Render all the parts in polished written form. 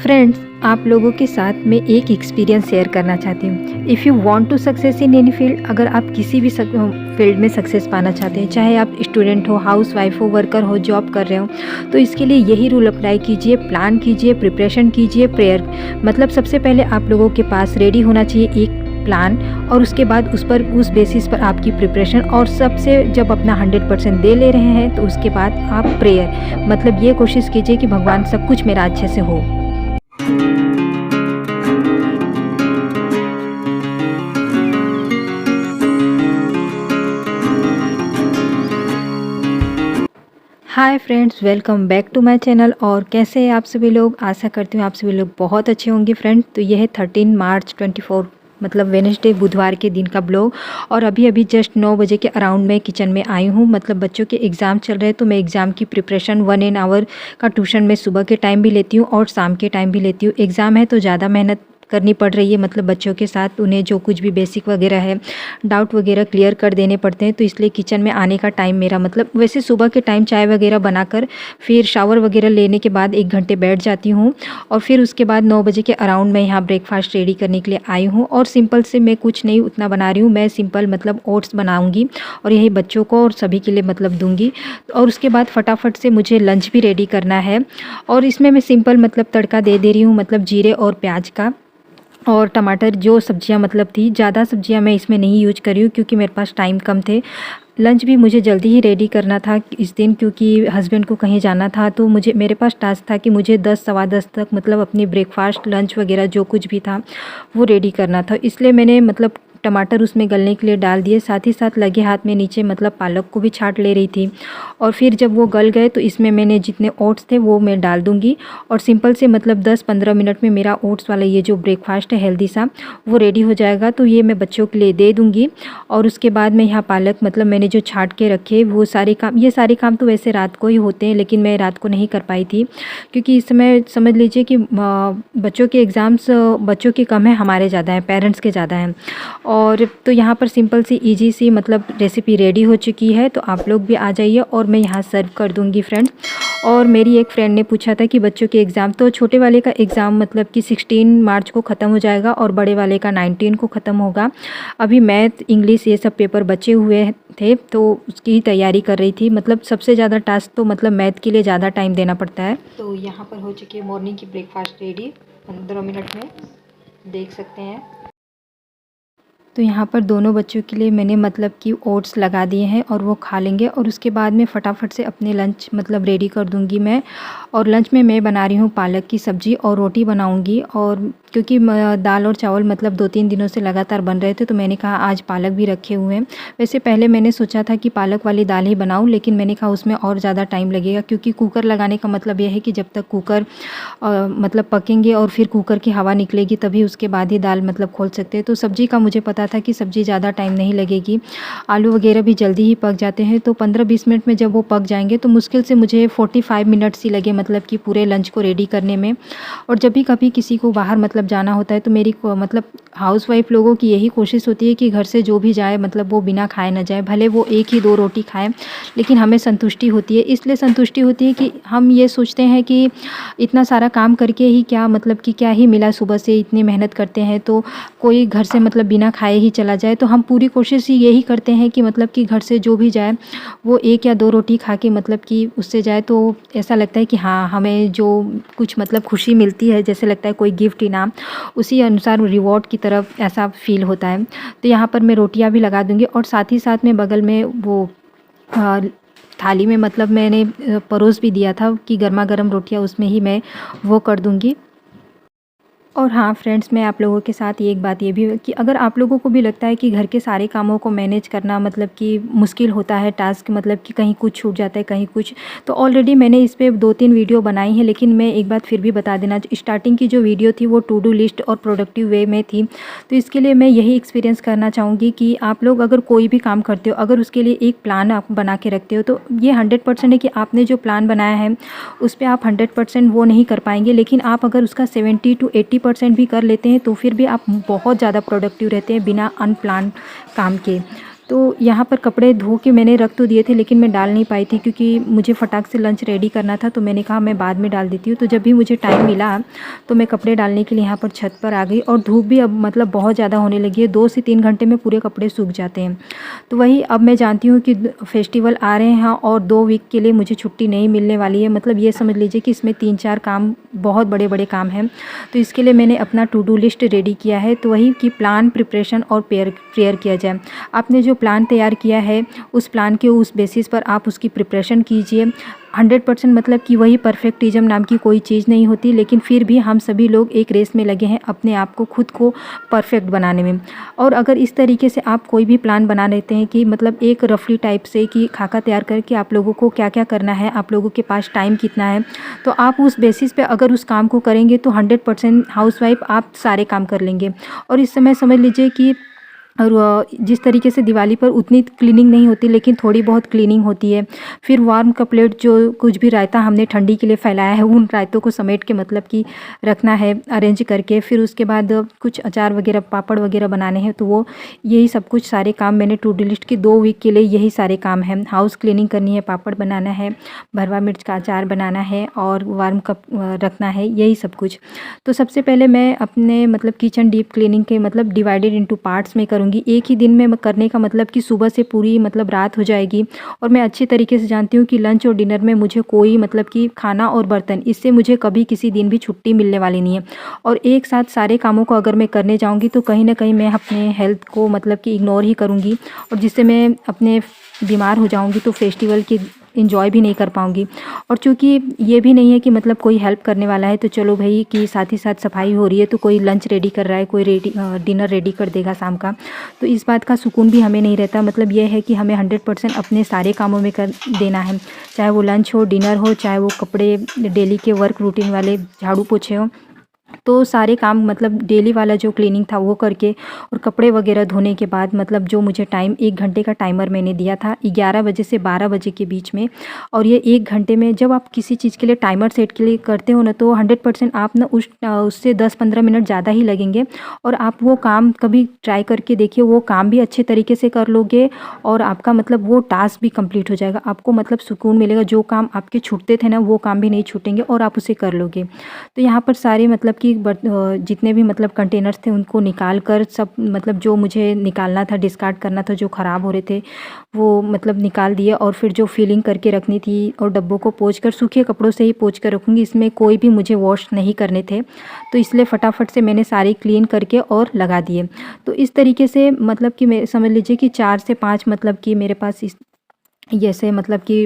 Friends, आप लोगों के साथ मैं एक एक्सपीरियंस शेयर करना चाहती हूँ। If you want to success in any field, अगर आप किसी भी फील्ड में सक्सेस पाना चाहते हैं, चाहे आप स्टूडेंट हो, हाउसवाइफ हो, वर्कर हो, जॉब कर रहे हो, तो इसके लिए यही रूल अप्लाई कीजिए, प्लान कीजिए, प्रिपरेशन कीजिए, प्रेयर। मतलब सबसे पहले आप लोगों के पास रेडी होना चाहिए एक प्लान, और उसके बाद उस बेसिस पर आपकी प्रिपरेशन, और सबसे जब अपना 100% दे ले रहे हैं तो उसके बाद आप प्रेयर, मतलब ये कोशिश कीजिए कि भगवान सब कुछ मेरा अच्छे से हो। Hi friends, welcome back to my channel. और कैसे हैं आप सभी लोग? आशा करती हूँ आप सभी लोग बहुत अच्छे होंगे। फ्रेंड्स, तो यह है 13 मार्च 24 मतलब वेडनेसडे बुधवार के दिन का ब्लॉग। और अभी जस्ट 9 बजे के अराउंड में किचन में आई हूँ। मतलब बच्चों के एग्ज़ाम चल रहे हैं, तो मैं एग्ज़ाम की प्रिपरेशन 1 आवर का ट्यूशन में सुबह के टाइम भी लेती हूँ और शाम के टाइम भी लेती हूँ। एग्ज़ाम है तो ज़्यादा मेहनत करनी पड़ रही है, मतलब बच्चों के साथ उन्हें जो कुछ भी बेसिक वगैरह है, डाउट वगैरह क्लियर कर देने पड़ते हैं। तो इसलिए किचन में आने का टाइम मेरा, मतलब वैसे सुबह के टाइम चाय वगैरह बनाकर फिर शावर वगैरह लेने के बाद 1 घंटे बैठ जाती हूँ। और फिर उसके बाद 9 बजे के अराउंड मैं यहाँ ब्रेकफास्ट रेडी करने के लिए आई हूँ। और सिंपल से मैं कुछ नहीं उतना बना रही हूँ, मैं सिंपल मतलब ओट्स बनाऊँगी और यही बच्चों को और सभी के लिए मतलब दूँगी। और उसके बाद फटाफट से मुझे लंच भी रेडी करना है। और इसमें मैं सिंपल मतलब तड़का दे रही हूँ, मतलब जीरे और प्याज का और टमाटर, जो सब्जियां मतलब थी। ज़्यादा सब्जियां मैं इसमें नहीं यूज करी हूँ क्योंकि मेरे पास टाइम कम थे। लंच भी मुझे जल्दी ही रेडी करना था इस दिन, क्योंकि हस्बैंड को कहीं जाना था। तो मेरे पास टास्क था कि मुझे 10 सवा 10 तक मतलब अपनी ब्रेकफास्ट लंच वगैरह जो कुछ भी था वो रेडी करना था। इसलिए मैंने मतलब टमाटर उसमें गलने के लिए डाल दिए, साथ ही साथ लगे हाथ में नीचे मतलब पालक को भी छांट ले रही थी। और फिर जब वो गल गए तो इसमें मैंने जितने ओट्स थे वो मैं डाल दूँगी। और सिंपल से मतलब 10-15 मिनट में मेरा ओट्स वाला ये जो ब्रेकफास्ट है हेल्दी सा, वो रेडी हो जाएगा। तो ये मैं बच्चों के लिए दे दूँगी। और उसके बाद मैं यहाँ पालक मतलब मैंने जो छांट के रखे, वो सारे काम, ये सारे काम तो वैसे रात को ही होते हैं, लेकिन मैं रात को नहीं कर पाई थी क्योंकि इस समय समझ लीजिए कि बच्चों के एग्ज़ाम्स बच्चों के कम है, हमारे ज़्यादा हैं, पेरेंट्स के ज़्यादा हैं। और तो यहाँ पर सिंपल सी इजी सी मतलब रेसिपी रेडी हो चुकी है। तो आप लोग भी आ जाइए और मैं यहाँ सर्व कर दूँगी फ्रेंड्स। और मेरी एक फ्रेंड ने पूछा था कि बच्चों के एग्ज़ाम, तो छोटे वाले का एग्ज़ाम मतलब कि 16 मार्च को ख़त्म हो जाएगा और बड़े वाले का 19 को ख़त्म होगा। अभी मैथ, इंग्लिश ये सब पेपर बचे हुए थे, तो उसकी ही तैयारी कर रही थी। मतलब सबसे ज़्यादा टास्क तो मतलब मैथ के लिए ज़्यादा टाइम देना पड़ता है। तो यहाँ पर हो चुकी है मॉर्निंग की ब्रेकफास्ट रेडी 15 मिनट में, देख सकते हैं। तो यहाँ पर दोनों बच्चों के लिए मैंने मतलब कि ओट्स लगा दिए हैं और वो खा लेंगे। और उसके बाद में फटाफट से अपने लंच मतलब रेडी कर दूँगी मैं। और लंच में मैं बना रही हूँ पालक की सब्ज़ी और रोटी बनाऊँगी। और क्योंकि दाल और चावल मतलब 2-3 दिनों से लगातार बन रहे थे, तो मैंने कहा आज पालक भी रखे हुए हैं। वैसे पहले मैंने सोचा था कि पालक वाली दाल ही बनाऊँ, लेकिन मैंने कहा उसमें और ज़्यादा टाइम लगेगा, क्योंकि कुकर लगाने का मतलब यह है कि जब तक कुकर मतलब पकेंगे और फिर कुकर की हवा निकलेगी तभी उसके बाद ही दाल मतलब खोल सकते हैं। तो सब्ज़ी का मुझे पता था कि सब्ज़ी ज़्यादा टाइम नहीं लगेगी, आलू वगैरह भी जल्दी ही पक जाते हैं। तो 15-20 मिनट में जब वो पक जाएंगे तो मुश्किल से मुझे 45 मिनट्स ही लगे, मतलब कि पूरे लंच को रेडी करने में। और जब भी कभी किसी को बाहर मतलब जाना होता है तो मेरी मतलब हाउसवाइफ लोगों की यही कोशिश होती है कि घर से जो भी जाए मतलब वो बिना खाए ना जाए, भले वो 1 ही 2 रोटी खाएं, लेकिन हमें संतुष्टि होती है। इसलिए संतुष्टि होती है कि हम ये सोचते हैं कि इतना सारा काम करके ही क्या मतलब कि क्या ही मिला, सुबह से इतनी मेहनत करते हैं तो कोई घर से मतलब बिना खाए ही चला जाए। तो हम पूरी कोशिश ही यही करते हैं कि मतलब कि घर से जो भी जाए वो 1 या 2 रोटी खा के मतलब कि उससे जाए। तो ऐसा लगता है कि हाँ, हमें जो कुछ मतलब खुशी मिलती है, जैसे लगता है कोई गिफ्ट, इनाम, उसी अनुसार रिवॉर्ड की तरफ ऐसा फील होता है। तो यहाँ पर मैं रोटियाँ भी लगा दूँगी और साथ ही साथ में बगल में वो थाली में मतलब मैंने परोस भी दिया था कि गर्मा गर्म रोटियाँ उसमें ही मैं वो कर दूँगी। और हाँ फ्रेंड्स, मैं आप लोगों के साथ एक बात ये भी कि अगर आप लोगों को भी लगता है कि घर के सारे कामों को मैनेज करना मतलब कि मुश्किल होता है, टास्क मतलब कि कहीं कुछ छूट जाता है, कहीं कुछ, तो ऑलरेडी मैंने इस पे 2-3 वीडियो बनाई हैं। लेकिन मैं एक बात फिर भी बता देना, स्टार्टिंग की जो वीडियो थी वो टू डू लिस्ट और प्रोडक्टिव वे में थी। तो इसके लिए मैं यही एक्सपीरियंस करना चाहूँगी कि आप लोग अगर कोई भी काम करते हो, अगर उसके लिए एक प्लान आप बना के रखते हो, तो ये 100% है कि आपने जो प्लान बनाया है उस पर आप 100% वो नहीं कर पाएंगे। लेकिन आप अगर उसका 70 to 80% भी कर लेते हैं तो फिर भी आप बहुत ज़्यादा प्रोडक्टिव रहते हैं बिना अनप्लान काम के। तो यहाँ पर कपड़े धो के मैंने रख तो दिए थे, लेकिन मैं डाल नहीं पाई थी क्योंकि मुझे फटाक से लंच रेडी करना था। तो मैंने कहा मैं बाद में डाल देती हूँ। तो जब भी मुझे टाइम मिला तो मैं कपड़े डालने के लिए यहाँ पर छत पर आ गई, और धूप भी अब मतलब बहुत ज़्यादा होने लगी है। 2 से 3 घंटे में पूरे कपड़े सूख जाते हैं। तो वही अब मैं जानती हूँ कि फेस्टिवल आ रहे हैं और 2 वीक के लिए मुझे छुट्टी नहीं मिलने वाली है। मतलब ये समझ लीजिए कि इसमें 3-4 काम, बहुत बड़े-बड़े काम हैं। तो इसके लिए मैंने अपना टू डू लिस्ट रेडी किया है। तो वही कि प्लान, प्रिपरेशन और प्रेयर किया जाए। आपने जो प्लान तैयार किया है उस प्लान के उस बेसिस पर आप उसकी प्रिपरेशन कीजिए। 100% मतलब कि वही परफेक्टिज्म नाम की कोई चीज़ नहीं होती, लेकिन फिर भी हम सभी लोग एक रेस में लगे हैं अपने आप को, खुद को परफेक्ट बनाने में। और अगर इस तरीके से आप कोई भी प्लान बना लेते हैं कि मतलब एक रफली टाइप से कि खाका तैयार करके आप लोगों को क्या-क्या करना है, आप लोगों के पास टाइम कितना है, तो आप उस बेसिस पे अगर उस काम को करेंगे तो 100% हाउसवाइफ़ आप सारे काम कर लेंगे। और इस समय समझ लीजिए कि और जिस तरीके से दिवाली पर उतनी क्लीनिंग नहीं होती, लेकिन थोड़ी बहुत क्लीनिंग होती है। फिर वार्म कपलेट, जो कुछ भी रायता हमने ठंडी के लिए फैलाया है, उन रायतों को समेट के मतलब कि रखना है अरेंज करके। फिर उसके बाद कुछ अचार वगैरह, पापड़ वगैरह बनाने हैं, तो वो यही सब कुछ सारे काम मैंने टू डू लिस्ट की 2 वीक के लिए यही सारे काम हैं। हाउस क्लीनिंग करनी है, पापड़ बनाना है, भरवा मिर्च का अचार बनाना है और वार्म कप रखना है, यही सब कुछ। तो सबसे पहले मैं अपने मतलब किचन डीप क्लीनिंग के मतलब डिवाइडेड इनटू पार्ट्स में करूँगी। एक ही दिन में करने का मतलब कि सुबह से पूरी मतलब रात हो जाएगी। और मैं अच्छी तरीके से जानती हूँ कि लंच और डिनर में मुझे कोई मतलब कि खाना और बर्तन, इससे मुझे कभी किसी दिन भी छुट्टी मिलने वाली नहीं है। और एक साथ सारे कामों को अगर मैं करने जाऊँगी तो कहीं न कहीं मैं अपने हेल्थ को मतलब कि इग्नोर ही करूँगी, और जिससे मैं अपने बीमार हो जाऊँगी तो फेस्टिवल की एंजॉय भी नहीं कर पाऊँगी। और चूँकि ये भी नहीं है कि मतलब कोई हेल्प करने वाला है तो चलो भई कि साथ ही साथ सफाई हो रही है तो कोई लंच रेडी कर रहा है, कोई डिनर रेडी कर देगा शाम का। तो इस बात का सुकून भी हमें नहीं रहता। मतलब ये है कि हमें 100% अपने सारे कामों में कर देना है, चाहे वो लंच हो, डिनर हो, चाहे वो कपड़े डेली के वर्क रूटीन वाले झाड़ू पोछे हों। तो सारे काम मतलब डेली वाला जो क्लीनिंग था वो करके और कपड़े वगैरह धोने के बाद मतलब जो मुझे टाइम 1 घंटे का टाइमर मैंने दिया था 11 बजे से 12 बजे के बीच में। और ये 1 घंटे में जब आप किसी चीज़ के लिए टाइमर सेट के लिए करते हो ना, तो 100% आप ना उससे 10-15 मिनट ज़्यादा ही लगेंगे। और आप वो काम कभी ट्राई करके देखिए, वो काम भी अच्छे तरीके से कर लोगे और आपका मतलब वो टास्क भी कंप्लीट हो जाएगा। आपको मतलब सुकून मिलेगा, जो काम आपके छूटते थे ना वो काम भी नहीं छूटेंगे और आप उसे कर लोगे। तो यहाँ पर सारे मतलब कि जितने भी मतलब कंटेनर्स थे उनको निकाल कर सब मतलब जो मुझे निकालना था, डिस्कार्ड करना था, जो ख़राब हो रहे थे वो मतलब निकाल दिए। और फिर जो फिलिंग करके रखनी थी और डब्बों को पोंछ कर सूखे कपड़ों से ही पोंछ कर रखूँगी, इसमें कोई भी मुझे वॉश नहीं करने थे। तो इसलिए फटाफट से मैंने सारे क्लीन करके और लगा दिए। तो इस तरीके से मतलब कि मैं समझ लीजिए कि 4 से 5 मतलब कि मेरे पास इस जैसे मतलब कि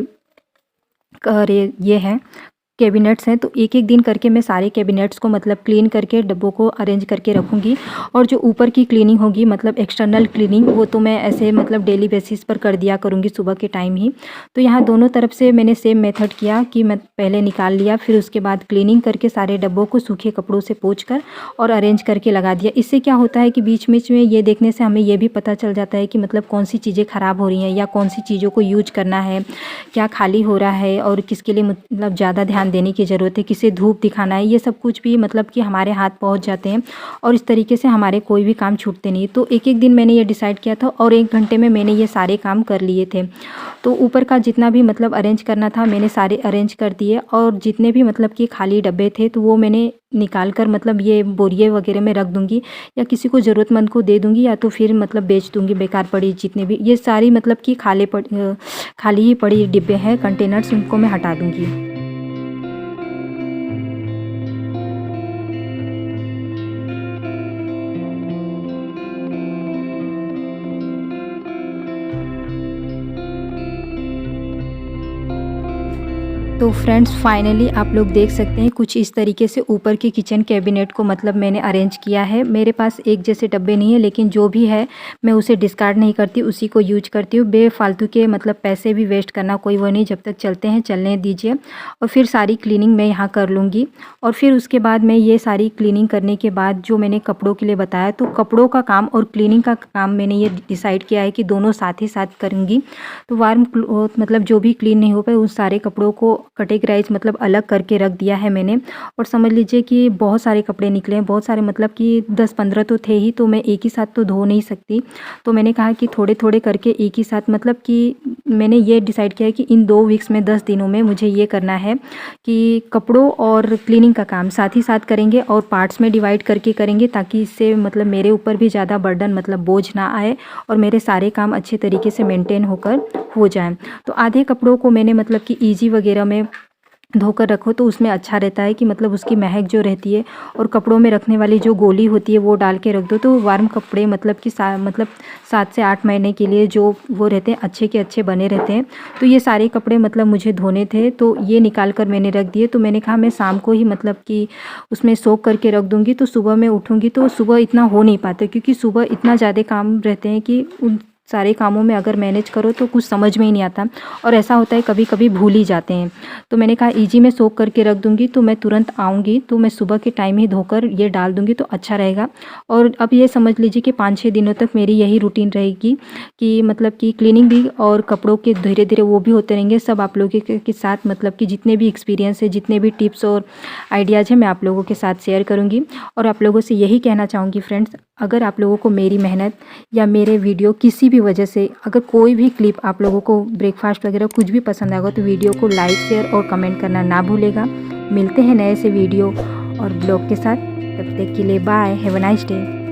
अरे ये हैं कैबिनेट्स हैं। तो एक-एक दिन करके मैं सारे कैबिनेट्स को मतलब क्लीन करके डब्बों को अरेंज करके रखूँगी। और जो ऊपर की क्लीनिंग होगी मतलब एक्सटर्नल क्लीनिंग, वो तो मैं ऐसे मतलब डेली बेसिस पर कर दिया करूँगी सुबह के टाइम ही। तो यहाँ दोनों तरफ से मैंने सेम मेथड किया कि मैं पहले निकाल लिया, फिर उसके बाद क्लीनिंग करके सारे डब्बों को सूखे कपड़ों से पोंछ कर और अरेंज करके लगा दिया। इससे क्या होता है कि बीच-बीच में ये देखने से हमें ये भी पता चल जाता है कि मतलब कौन-सी चीज़ें ख़राब हो रही हैं या कौन-सी चीज़ों को यूज़ करना है, क्या खाली हो रहा है और किसके लिए मतलब ज़्यादा ध्यान देने की ज़रूरत है, किसे धूप दिखाना है, ये सब कुछ भी मतलब कि हमारे हाथ पहुंच जाते हैं। और इस तरीके से हमारे कोई भी काम छूटते नहीं। तो एक-एक दिन मैंने ये डिसाइड किया था और 1 घंटे में मैंने ये सारे काम कर लिए थे। तो ऊपर का जितना भी मतलब अरेंज करना था मैंने सारे अरेंज कर दिए, और जितने भी मतलब कि खाली डब्बे थे तो वो मैंने निकाल कर मतलब ये बोरिए वगैरह में रख दूँगी या किसी को ज़रूरतमंद को दे दूँगी, या तो फिर मतलब बेच दूँगी बेकार पड़ी जितने भी ये सारी मतलब कि खाली ही पड़ी डिब्बे हैं, कंटेनर्स, उनको मैं हटा दूँगी। तो फ्रेंड्स फाइनली आप लोग देख सकते हैं कुछ इस तरीके से ऊपर के किचन कैबिनेट को मतलब मैंने अरेंज किया है। मेरे पास एक जैसे डब्बे नहीं है, लेकिन जो भी है मैं उसे डिस्कार्ड नहीं करती, उसी को यूज करती हूँ। बेफालतू के मतलब पैसे भी वेस्ट करना कोई वो नहीं, जब तक चलते हैं चलने दीजिए। और फिर सारी क्लीनिंग मैं यहाँ कर लूँगी। और फिर उसके बाद मैं ये सारी क्लीनिंग करने के बाद जो मैंने कपड़ों के लिए बताया, तो कपड़ों का काम और क्लीनिंग का काम मैंने ये डिसाइड किया है कि दोनों साथ ही साथ करूँगी। तो वार्म क्लॉथ मतलब जो भी क्लीन नहीं हो पाए उन सारे कपड़ों को कैटेगराइज मतलब अलग करके रख दिया है मैंने। और समझ लीजिए कि बहुत सारे कपड़े निकले हैं, बहुत सारे मतलब कि 10-15 तो थे ही, तो मैं एक ही साथ तो धो नहीं सकती। तो मैंने कहा कि थोड़े-थोड़े करके एक ही साथ, मतलब कि मैंने ये डिसाइड किया है कि इन 2 वीक्स में 10 दिनों में मुझे ये करना है कि कपड़ों और क्लीनिंग का काम साथ ही साथ करेंगे और पार्ट्स में डिवाइड करके करेंगे, ताकि इससे मतलब मेरे ऊपर भी ज़्यादा बर्डन मतलब बोझ ना आए और मेरे सारे काम अच्छे तरीके से मेंटेन होकर हो जाएं। तो आधे कपड़ों को मैंने मतलब कि ईजी वगैरह में धोकर रखो तो उसमें अच्छा रहता है कि मतलब उसकी महक जो रहती है, और कपड़ों में रखने वाली जो गोली होती है वो डाल के रख दो तो वार्म कपड़े मतलब कि 7 से 8 महीने के लिए जो वो रहते हैं अच्छे के अच्छे बने रहते हैं। तो ये सारे कपड़े मतलब मुझे धोने थे, तो ये निकाल कर मैंने रख दिए। तो मैंने कहा मैं शाम को ही मतलब कि उसमें सोख करके रख दूँगी, तो सुबह मैं उठूँगी तो सुबह इतना हो नहीं पाता, क्योंकि सुबह इतना ज़्यादा काम रहते हैं कि उन सारे कामों में अगर मैनेज करो तो कुछ समझ में ही नहीं आता, और ऐसा होता है कभी कभी भूल ही जाते हैं। तो मैंने कहा इजी में सोख करके रख दूंगी, तो मैं तुरंत आऊँगी तो मैं सुबह के टाइम ही धोकर ये डाल दूंगी तो अच्छा रहेगा। और अब ये समझ लीजिए कि 5-6 दिनों तक मेरी यही रूटीन रहेगी कि मतलब कि क्लीनिंग भी और कपड़ों के धीरे धीरे वो भी होते रहेंगे। सब आप लोगों के साथ मतलब कि जितने भी एक्सपीरियंस है, जितने भी टिप्स और आइडियाज़ हैं, मैं आप लोगों के साथ शेयर करूँगी। और आप लोगों से यही कहना चाहूँगी फ्रेंड्स, अगर आप लोगों को मेरी मेहनत या मेरे वीडियो किसी भी वजह से अगर कोई भी क्लिप आप लोगों को ब्रेकफास्ट वगैरह कुछ भी पसंद आएगा तो वीडियो को लाइक शेयर और कमेंट करना ना भूलेगा। मिलते हैं नए से वीडियो और ब्लॉग के साथ, तब तक के लिए bye, have a nice day.